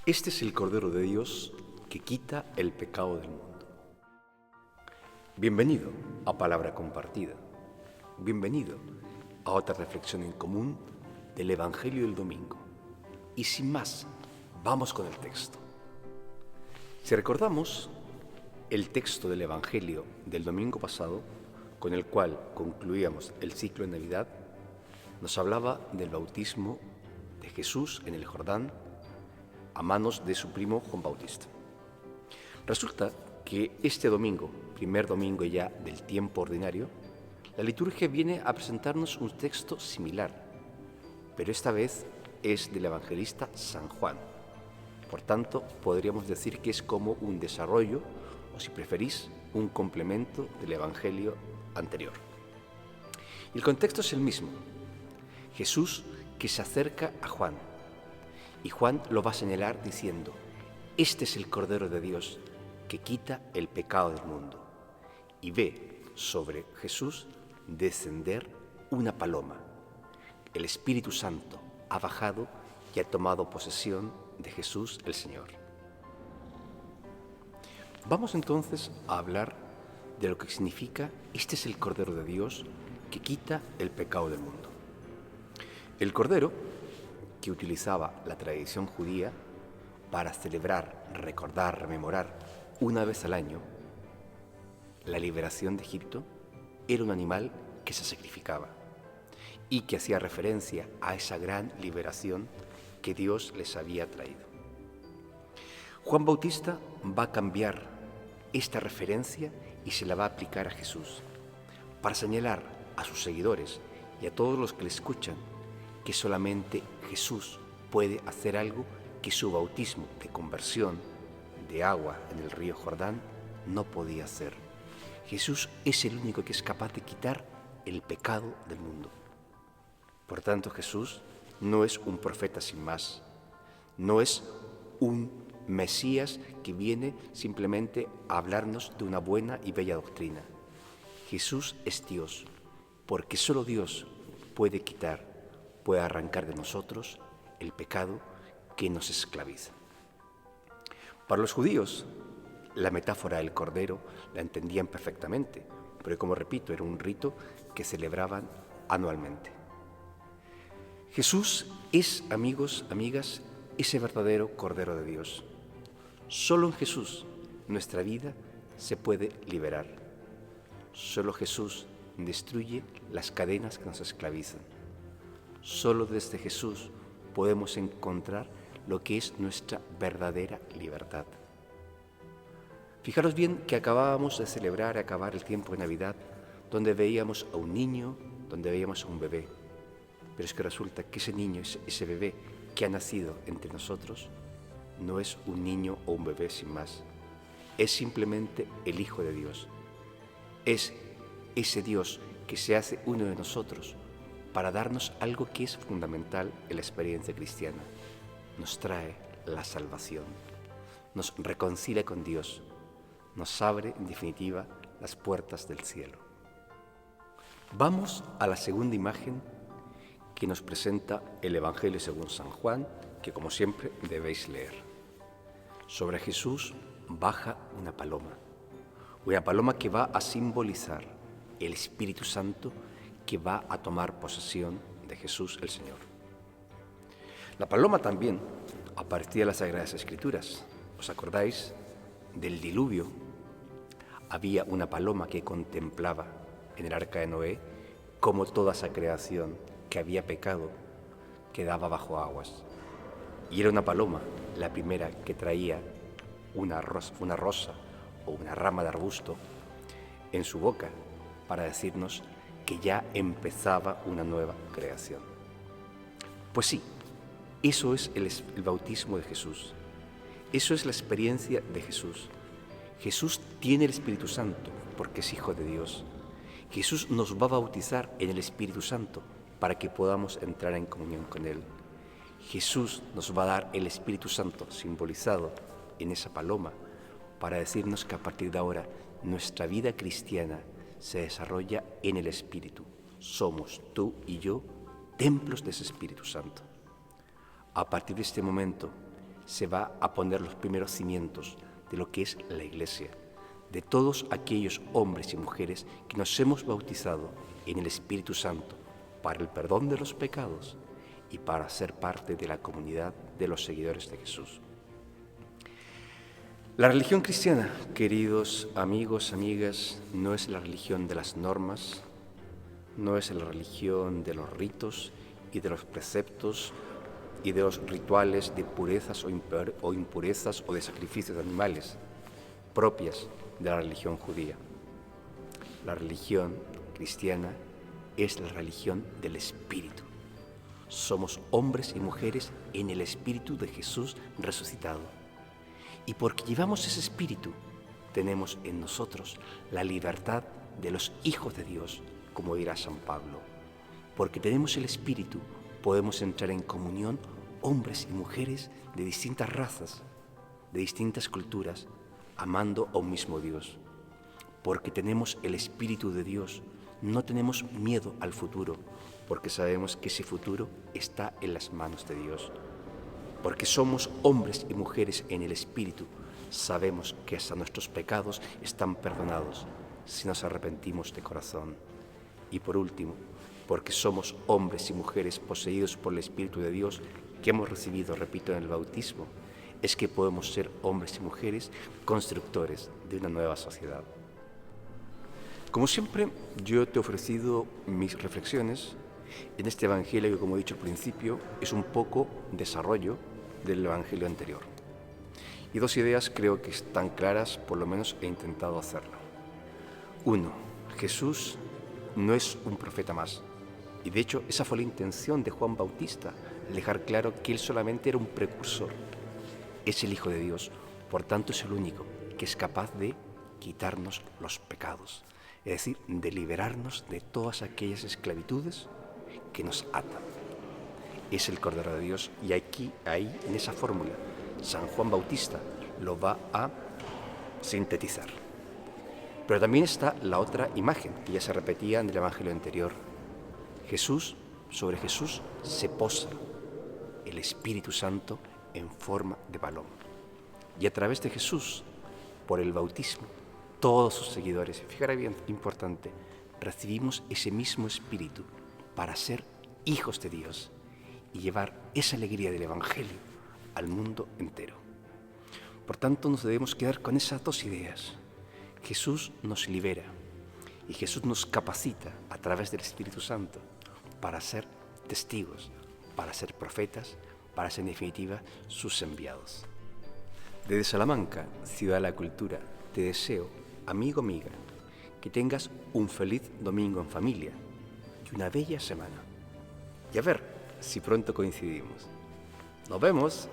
Este es el Cordero de Dios que quita el pecado del mundo. Bienvenido a Palabra Compartida. Bienvenido a otra reflexión en común del Evangelio del domingo. Y sin más, vamos con el texto. Si recordamos el texto del Evangelio del domingo pasado, con el cual concluíamos el ciclo de Navidad, nos hablaba del bautismo de Jesús en el Jordán a manos de su primo Juan Bautista. Resulta que este domingo, primer domingo ya del tiempo ordinario, la liturgia viene a presentarnos un texto similar, pero esta vez es del evangelista San Juan. Por tanto, podríamos decir que es como un desarrollo, o si preferís, un complemento del evangelio anterior. Y el contexto es el mismo. Jesús que se acerca a Juan, y Juan lo va a señalar diciendo: este es el Cordero de Dios que quita el pecado del mundo. Y ve sobre Jesús descender una paloma. El Espíritu Santo ha bajado y ha tomado posesión de Jesús el Señor. Vamos entonces a hablar de lo que significa este es el Cordero de Dios que quita el pecado del mundo. El Cordero que utilizaba la tradición judía para celebrar, recordar, rememorar una vez al año la liberación de Egipto, era un animal que se sacrificaba y que hacía referencia a esa gran liberación que Dios les había traído. Juan Bautista va a cambiar esta referencia y se la va a aplicar a Jesús para señalar a sus seguidores y a todos los que le escuchan que solamente Jesús puede hacer algo que su bautismo de conversión de agua en el río Jordán no podía hacer. Jesús es el único que es capaz de quitar el pecado del mundo. Por tanto, Jesús no es un profeta sin más, no es un Mesías que viene simplemente a hablarnos de una buena y bella doctrina. Jesús es Dios, porque solo Dios puede quitar, puede arrancar de nosotros el pecado que nos esclaviza. Para los judíos, la metáfora del Cordero la entendían perfectamente, pero como repito, era un rito que celebraban anualmente. Jesús es, amigos, amigas, ese verdadero Cordero de Dios. Solo en Jesús nuestra vida se puede liberar. Solo Jesús destruye las cadenas que nos esclavizan. Solo desde Jesús podemos encontrar lo que es nuestra verdadera libertad. Fijaros bien que acabábamos de celebrar, acabar el tiempo de Navidad, donde veíamos a un niño, donde veíamos a un bebé. Pero es que resulta que ese niño, ese bebé que ha nacido entre nosotros, no es un niño o un bebé sin más. Es simplemente el Hijo de Dios. Es ese Dios que se hace uno de nosotros para darnos algo que es fundamental en la experiencia cristiana. Nos trae la salvación, nos reconcilia con Dios, nos abre, en definitiva, las puertas del cielo. Vamos a la segunda imagen que nos presenta el Evangelio según San Juan, que como siempre debéis leer. Sobre Jesús baja una paloma que va a simbolizar el Espíritu Santo que va a tomar posesión de Jesús el Señor. La paloma también aparecía en las Sagradas Escrituras. ¿Os acordáis del diluvio? Había una paloma que contemplaba en el arca de Noé cómo toda esa creación que había pecado quedaba bajo aguas. Y era una paloma la primera que traía una rosa o una rama de arbusto en su boca para decirnos que ya empezaba una nueva creación. Pues sí, eso es el bautismo de Jesús. Eso es la experiencia de Jesús. Jesús tiene el Espíritu Santo porque es Hijo de Dios. Jesús nos va a bautizar en el Espíritu Santo para que podamos entrar en comunión con Él. Jesús nos va a dar el Espíritu Santo simbolizado en esa paloma para decirnos que a partir de ahora nuestra vida cristiana se desarrolla en el Espíritu. Somos tú y yo templos de ese Espíritu Santo. A partir de este momento se va a poner los primeros cimientos de lo que es la Iglesia, de todos aquellos hombres y mujeres que nos hemos bautizado en el Espíritu Santo para el perdón de los pecados y para ser parte de la comunidad de los seguidores de Jesús. La religión cristiana, queridos amigos, amigas, no es la religión de las normas, no es la religión de los ritos y de los preceptos y de los rituales de purezas o impurezas o de sacrificios de animales propias de la religión judía. La religión cristiana es la religión del Espíritu. Somos hombres y mujeres en el Espíritu de Jesús resucitado. Y porque llevamos ese Espíritu, tenemos en nosotros la libertad de los hijos de Dios, como dirá San Pablo. Porque tenemos el Espíritu, podemos entrar en comunión hombres y mujeres de distintas razas, de distintas culturas, amando a un mismo Dios. Porque tenemos el Espíritu de Dios, no tenemos miedo al futuro, porque sabemos que ese futuro está en las manos de Dios. Porque somos hombres y mujeres en el Espíritu, sabemos que hasta nuestros pecados están perdonados si nos arrepentimos de corazón. Y por último, porque somos hombres y mujeres poseídos por el Espíritu de Dios que hemos recibido, repito, en el bautismo, es que podemos ser hombres y mujeres constructores de una nueva sociedad. Como siempre, yo te he ofrecido mis reflexiones en este Evangelio que, como he dicho al principio, es un poco desarrollo del Evangelio anterior. Y dos ideas creo que están claras, por lo menos he intentado hacerlo. Uno, Jesús no es un profeta más. Y de hecho, esa fue la intención de Juan Bautista, dejar claro que él solamente era un precursor. Es el Hijo de Dios, por tanto es el único que es capaz de quitarnos los pecados, es decir, de liberarnos de todas aquellas esclavitudes que nos atan. Es el Cordero de Dios y ahí, en esa fórmula, San Juan Bautista lo va a sintetizar. Pero también está la otra imagen que ya se repetía en el Evangelio anterior. Sobre Jesús se posa el Espíritu Santo en forma de paloma. Y a través de Jesús, por el bautismo, todos sus seguidores, fíjate bien, importante, recibimos ese mismo Espíritu para ser hijos de Dios y llevar esa alegría del Evangelio al mundo entero. Por tanto, nos debemos quedar con esas dos ideas. Jesús nos libera y Jesús nos capacita a través del Espíritu Santo para ser testigos, para ser profetas, para ser en definitiva sus enviados. Desde Salamanca, Ciudad de la Cultura, te deseo, amigo, amiga, que tengas un feliz domingo en familia y una bella semana. Y a ver si pronto coincidimos. ¡Nos vemos!